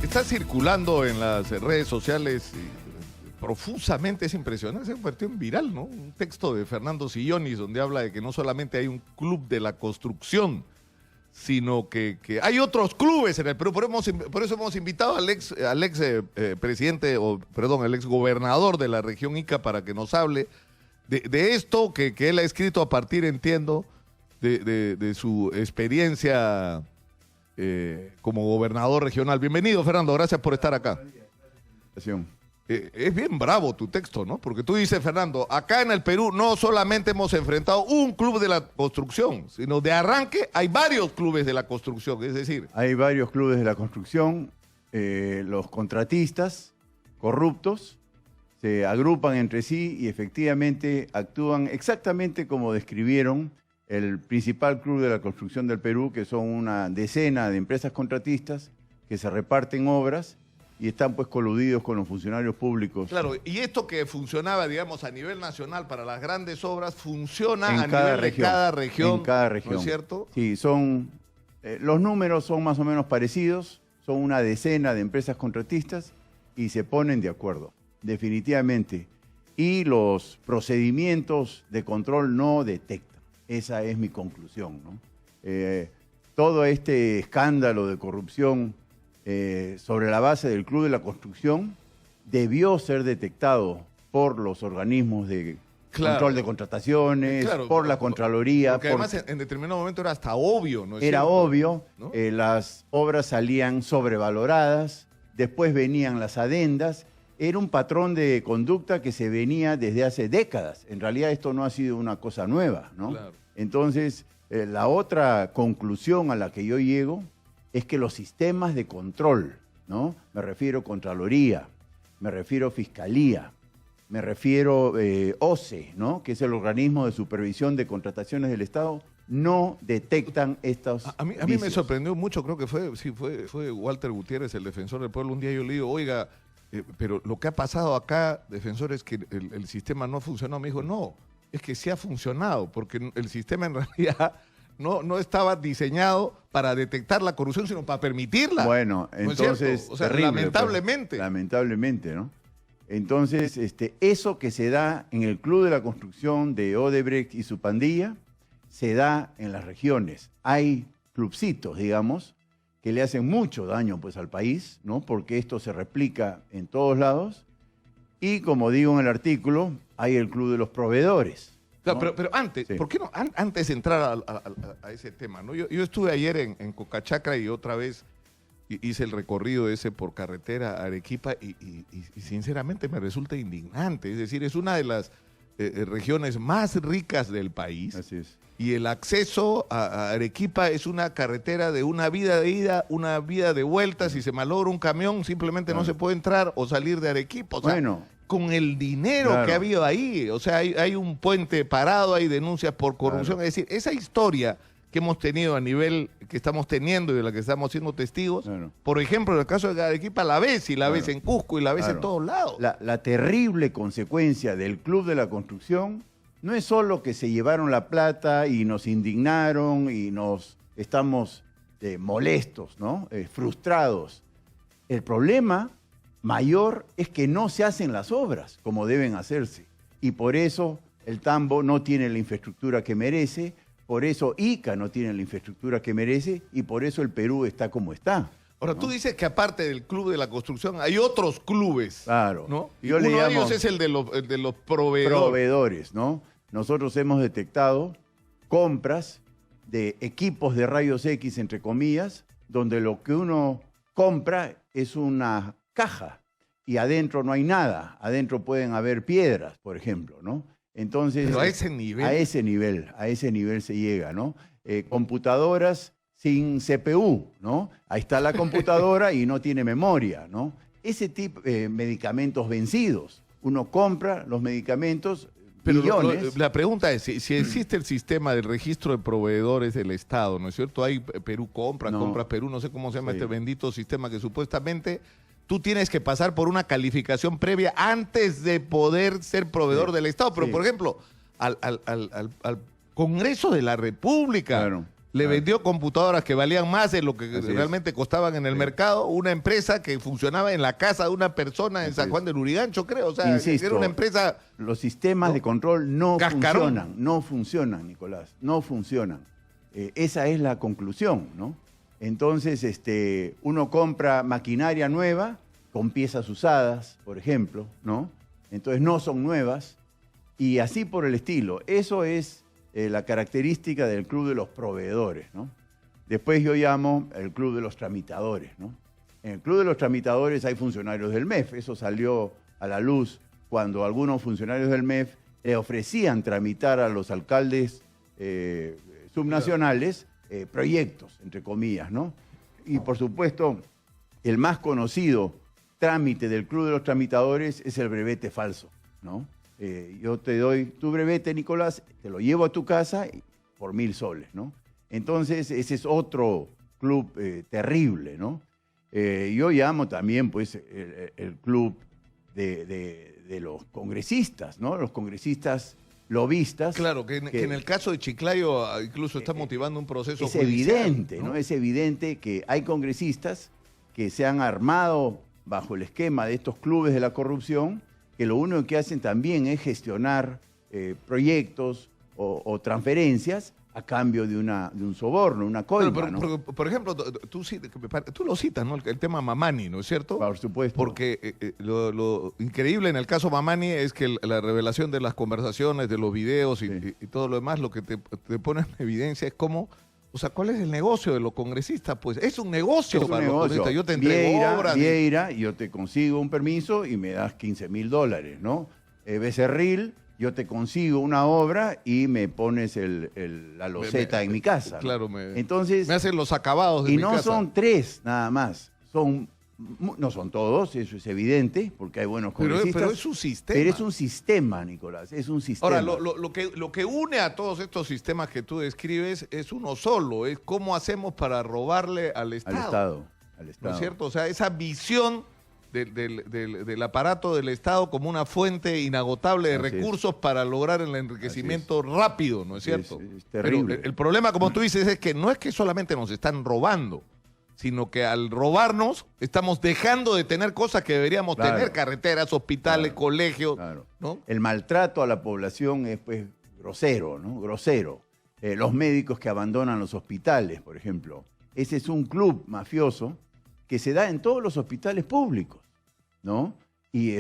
Está circulando en las redes sociales profusamente, es impresionante, se convirtió en viral, ¿no? Un texto de Fernando Sillonis donde habla de que no solamente hay un club de la construcción, sino que hay otros clubes en el Perú. Por eso hemos invitado al ex gobernador de la región Ica para que nos hable de esto que él ha escrito a partir, entiendo, de su experiencia como gobernador regional. Bienvenido, Fernando, gracias por estar acá. Es bien bravo tu texto, ¿no? Porque tú dices, Fernando, acá en el Perú no solamente hemos enfrentado un club de la construcción, sino de arranque hay varios clubes de la construcción, es decir... Hay varios clubes de la construcción, los contratistas corruptos se agrupan entre sí y efectivamente actúan exactamente como describieron el principal club de la construcción del Perú, que son una decena de empresas contratistas que se reparten obras y están pues coludidos con los funcionarios públicos. Claro, y esto que funcionaba, digamos, a nivel nacional para las grandes obras, funciona en a nivel de cada región. En cada región. ¿No es cierto? Sí, los números son más o menos parecidos, son una decena de empresas contratistas y se ponen de acuerdo, definitivamente. Y los procedimientos de control no detectan. Esa es mi conclusión, ¿no? Todo este escándalo de corrupción sobre la base del Club de la Construcción debió ser detectado por los organismos de control de contrataciones, por la Contraloría. Porque además en determinado momento era hasta obvio, ¿no es Era cierto? obvio, ¿no? Las obras salían sobrevaloradas, después venían las adendas. Era un patrón de conducta que se venía desde hace décadas. En realidad esto no ha sido una cosa nueva, ¿no? Claro. Entonces, la otra conclusión a la que yo llego es que los sistemas de control, ¿no? Me refiero a Contraloría, me refiero a Fiscalía, me refiero OCE, ¿no? Que es el organismo de supervisión de contrataciones del Estado, no detectan estos A mí me sorprendió mucho, creo que fue Walter Gutiérrez, el defensor del pueblo. Un día yo le digo, oiga, pero lo que ha pasado acá, defensor, es que el sistema no funcionó. Me dijo, no, es que sí ha funcionado, porque el sistema en realidad no estaba diseñado para detectar la corrupción, sino para permitirla. Bueno, entonces, ¿no es terrible, lamentablemente. Pues, lamentablemente, ¿no? Entonces, eso que se da en el Club de la Construcción de Odebrecht y su pandilla, se da en las regiones. Hay clubcitos, digamos, que le hacen mucho daño pues al país, ¿no? Porque esto se replica en todos lados. Y como digo en el artículo, hay el Club de los Proveedores. Claro, ¿no? pero antes, sí. ¿Por qué no? Antes de entrar a ese tema, ¿no? Yo estuve ayer en Cocachacra y otra vez hice el recorrido ese por carretera a Arequipa y sinceramente me resulta indignante. Es decir, es una de las regiones más ricas del país. Así es. Y el acceso a Arequipa es una carretera de una vida de ida, una vida de vuelta. Si se malogra un camión, simplemente no se puede entrar o salir de Arequipa. O sea, bueno, con el dinero que ha habido ahí, o sea, hay un puente parado, hay denuncias por corrupción. Es decir, esa historia que hemos tenido a nivel, que estamos teniendo y de la que estamos siendo testigos, por ejemplo, en el caso de Arequipa la ves, y la ves en Cusco, y la ves en todos lados. La terrible consecuencia del Club de la Construcción no es solo que se llevaron la plata y nos indignaron y nos estamos molestos, ¿no? Frustrados. El problema mayor es que no se hacen las obras como deben hacerse. Y por eso el Tambo no tiene la infraestructura que merece, por eso Ica no tiene la infraestructura que merece y por eso el Perú está como está. Ahora, tú dices que aparte del Club de la Construcción hay otros clubes. Claro. ¿no? Y Yo uno le de llamo ellos es el de los proveedores. Proveedores, ¿no? Nosotros hemos detectado compras de equipos de rayos X, entre comillas, donde lo que uno compra es una caja y adentro no hay nada. Adentro pueden haber piedras, por ejemplo, ¿no? Entonces, pero a ese nivel. A ese nivel se llega, ¿no? Computadoras sin CPU, ¿no? Ahí está la computadora y no tiene memoria, ¿no? Ese tipo de medicamentos vencidos. Uno compra los medicamentos, pero millones. La pregunta es, si existe el sistema del registro de proveedores del Estado, ¿no es cierto? Hay Perú Compra, Compras Perú, no sé cómo se llama este bendito sistema que supuestamente tú tienes que pasar por una calificación previa antes de poder ser proveedor del Estado. Pero, por ejemplo, al Congreso de la República. Claro. Le vendió computadoras que valían más de lo que Así realmente costaban en el mercado, una empresa que funcionaba en la casa de una persona en San Juan del Lurigancho, creo. O sea, Insisto, era una empresa... los sistemas de control no Cascarón. funcionan, Nicolás, no funcionan. Esa es la conclusión, ¿no? Entonces, uno compra maquinaria nueva con piezas usadas, por ejemplo, ¿no? Entonces no son nuevas y así por el estilo. Eso es la característica del club de los proveedores, ¿no? Después yo llamo el club de los tramitadores, ¿no? En el club de los tramitadores hay funcionarios del MEF, eso salió a la luz cuando algunos funcionarios del MEF le ofrecían tramitar a los alcaldes subnacionales proyectos, entre comillas, ¿no? Y por supuesto, el más conocido trámite del club de los tramitadores es el brevete falso, ¿no? Yo te doy tu brevete, Nicolás, te lo llevo a tu casa por 1.000 soles, ¿no? Entonces, ese es otro club terrible, ¿no? Yo llamo también, pues, el club de los congresistas, ¿no? Los congresistas lobistas. Claro, que en el caso de Chiclayo incluso está motivando un proceso es judicial, evidente, ¿no? Es evidente que hay congresistas que se han armado bajo el esquema de estos clubes de la corrupción, que lo único que hacen también es gestionar proyectos o transferencias a cambio de un soborno, una coima, pero, ¿no? por ejemplo, tú lo citas, ¿no? El tema Mamani, ¿no es cierto? Por supuesto. Porque lo increíble en el caso Mamani es que la revelación de las conversaciones, de los videos y todo lo demás, lo que te pone en evidencia es cómo, o sea, ¿cuál es el negocio de los congresistas? Pues es un negocio para los congresistas. Yo te entrego obras. Vieira, yo te consigo un permiso y me das $15.000, ¿no? Becerril, yo te consigo una obra y me pones la loseta en mi casa, ¿no? Claro, Entonces, me hacen los acabados de mi casa. Y no son 3 nada más, no son todos, eso es evidente, porque hay buenos congresistas. Pero es un sistema. Pero es un sistema, Nicolás, es un sistema. Ahora, lo que une a todos estos sistemas que tú describes es uno solo, es cómo hacemos para robarle al Estado. Al Estado. ¿No es cierto? O sea, esa visión del aparato del Estado como una fuente inagotable de recursos para lograr el enriquecimiento rápido, ¿no es cierto? Es terrible. Pero el problema, como tú dices, es que no es que solamente nos están robando, sino que al robarnos estamos dejando de tener cosas que deberíamos tener, carreteras, hospitales, colegios. ¿No? El maltrato a la población es, pues, grosero, ¿no? Grosero. Los médicos que abandonan los hospitales, por ejemplo. Ese es un club mafioso que se da en todos los hospitales públicos, ¿no? Y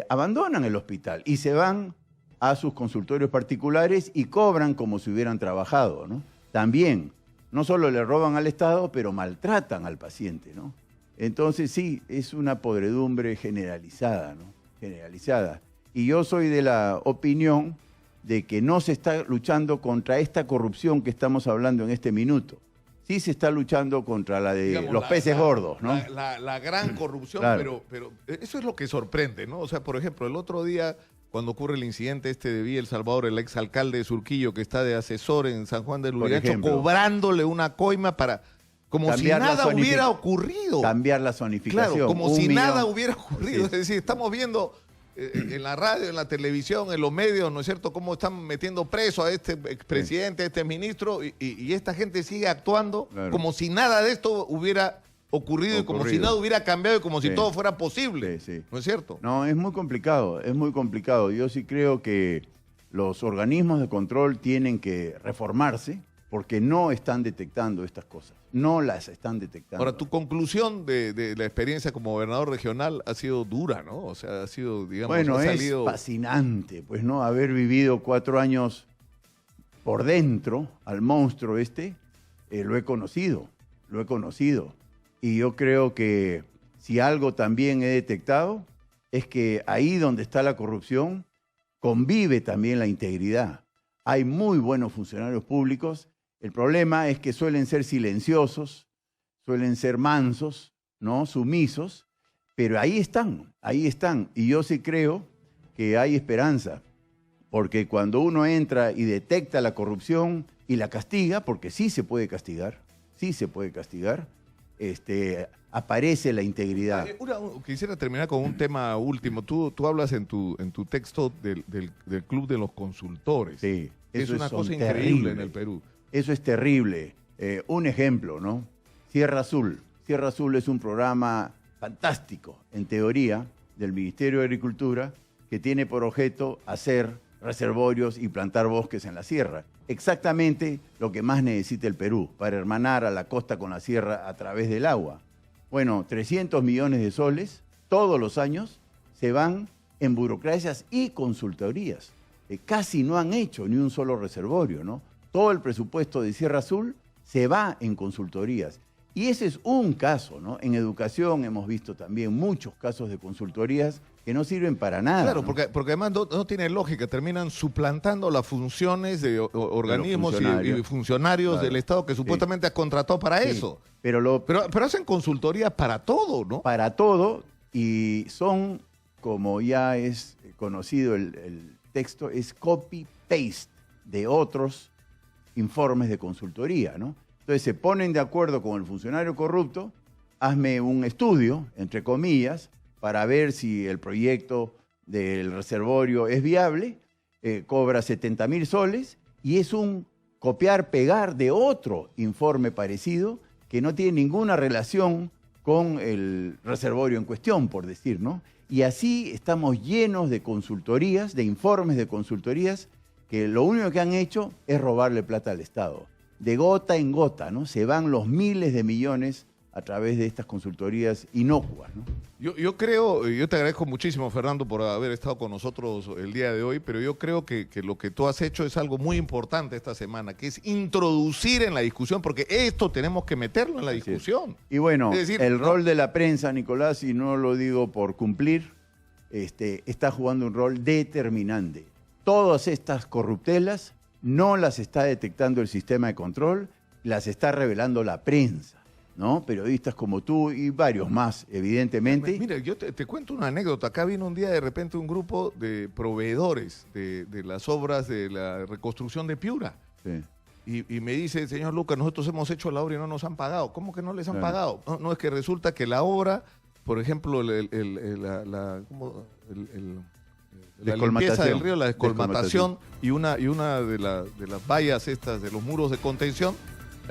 abandonan el hospital y se van a sus consultorios particulares y cobran como si hubieran trabajado, ¿no? También, no solo le roban al Estado, pero maltratan al paciente, ¿no? Entonces sí, es una podredumbre generalizada, ¿no? Generalizada. Y yo soy de la opinión de que no se está luchando contra esta corrupción que estamos hablando en este minuto. Sí se está luchando contra la de, digamos, los peces gordos, ¿no? La gran corrupción, claro. pero eso es lo que sorprende, ¿no? O sea, por ejemplo, el otro día, cuando ocurre el incidente de Villa El Salvador, el exalcalde de Surquillo, que está de asesor en San Juan del Lurigancho, cobrándole una coima para... Como si nada hubiera ocurrido. Cambiar la zonificación. Claro, como si nada hubiera ocurrido. Es decir, estamos viendo en la radio, en la televisión, en los medios, ¿no es cierto?, cómo están metiendo preso a este expresidente, a este ministro, y esta gente sigue actuando como si nada de esto hubiera ocurrido y como si nada hubiera cambiado y como si todo fuera posible. ¿No es cierto? No, es muy complicado, es muy complicado. Yo sí creo que los organismos de control tienen que reformarse porque no están detectando estas cosas. No las están detectando. Ahora, tu conclusión de la experiencia como gobernador regional ha sido dura, ¿no? O sea, ha sido, digamos, bueno, es fascinante, pues, ¿no? Haber vivido 4 años por dentro al monstruo lo he conocido. Y yo creo que si algo también he detectado es que ahí donde está la corrupción convive también la integridad. Hay muy buenos funcionarios públicos. El problema es que suelen ser silenciosos, suelen ser mansos, ¿no? Sumisos, pero ahí están. Y yo sí creo que hay esperanza, porque cuando uno entra y detecta la corrupción y la castiga, porque sí se puede castigar, aparece la integridad. Quisiera terminar con un tema último. Tú hablas en tu texto del Club de los Consultores. Sí, es una cosa terrible. increíble en el Perú. Eso es terrible. Un ejemplo, ¿no? Sierra Azul. Sierra Azul es un programa fantástico, en teoría, del Ministerio de Agricultura, que tiene por objeto hacer reservorios y plantar bosques en la sierra. Exactamente lo que más necesita el Perú, para hermanar a la costa con la sierra a través del agua. Bueno, 300 millones de soles todos los años se van en burocracias y consultorías. Casi no han hecho ni un solo reservorio, ¿no? Todo el presupuesto de Sierra Azul se va en consultorías. Y ese es un caso, ¿no? En educación hemos visto también muchos casos de consultorías que no sirven para nada. Claro, ¿no? porque además no tiene lógica, terminan suplantando las funciones de organismos y funcionarios claro, del Estado que supuestamente has contratado para eso. Pero hacen consultorías para todo, ¿no? para todo, y son, como ya es conocido el texto, es copy-paste de otros informes de consultoría, ¿no? Entonces se ponen de acuerdo con el funcionario corrupto, hazme un estudio, entre comillas, para ver si el proyecto del reservorio es viable, cobra 70.000 soles y es un copiar-pegar de otro informe parecido que no tiene ninguna relación con el reservorio en cuestión, por decir, ¿no? Y así estamos llenos de consultorías, de informes de consultorías, que lo único que han hecho es robarle plata al Estado. De gota en gota, ¿no? Se van los miles de millones a través de estas consultorías inocuas, ¿no? Yo creo, yo te agradezco muchísimo, Fernando, por haber estado con nosotros el día de hoy, pero yo creo que lo que tú has hecho es algo muy importante esta semana, que es introducir en la discusión, porque esto tenemos que meterlo en la discusión. Y bueno, es decir, el rol de la prensa, Nicolás, y no lo digo por cumplir, está jugando un rol determinante. Todas estas corruptelas no las está detectando el sistema de control, las está revelando la prensa, ¿no? Periodistas como tú y varios más, evidentemente. Mira, yo te cuento una anécdota. Acá vino un día de repente un grupo de proveedores de las obras de la reconstrucción de Piura. Sí. Y me dice, señor Lucas, nosotros hemos hecho la obra y no nos han pagado. ¿Cómo que no les han Claro. pagado? No, es que resulta que la obra, por ejemplo, la limpieza del río, la descolmatación y una de las vallas estas de los muros de contención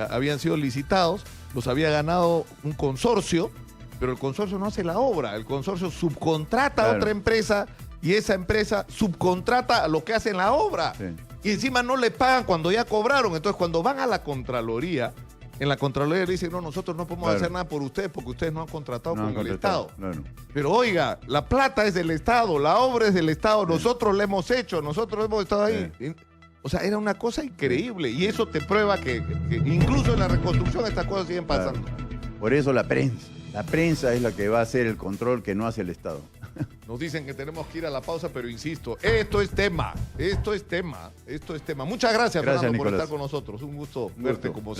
habían sido licitados, los había ganado un consorcio, pero el consorcio no hace la obra, el consorcio subcontrata a otra empresa y esa empresa subcontrata a lo que hacen la obra. Sí. Y encima no le pagan cuando ya cobraron. Entonces cuando van a la Contraloría, en la Contraloría le dicen, no, nosotros no podemos hacer nada por ustedes porque ustedes no han contratado con el Estado. Claro. Pero oiga, la plata es del Estado, la obra es del Estado, nosotros la hemos hecho, nosotros hemos estado ahí. O sea, era una cosa increíble y eso te prueba que incluso en la reconstrucción estas cosas siguen pasando. Claro. Por eso la prensa es la que va a hacer el control que no hace el Estado. Nos dicen que tenemos que ir a la pausa, pero insisto, esto es tema. Muchas gracias, Fernando, por Nicolás. estar con nosotros. Un gusto verte como siempre.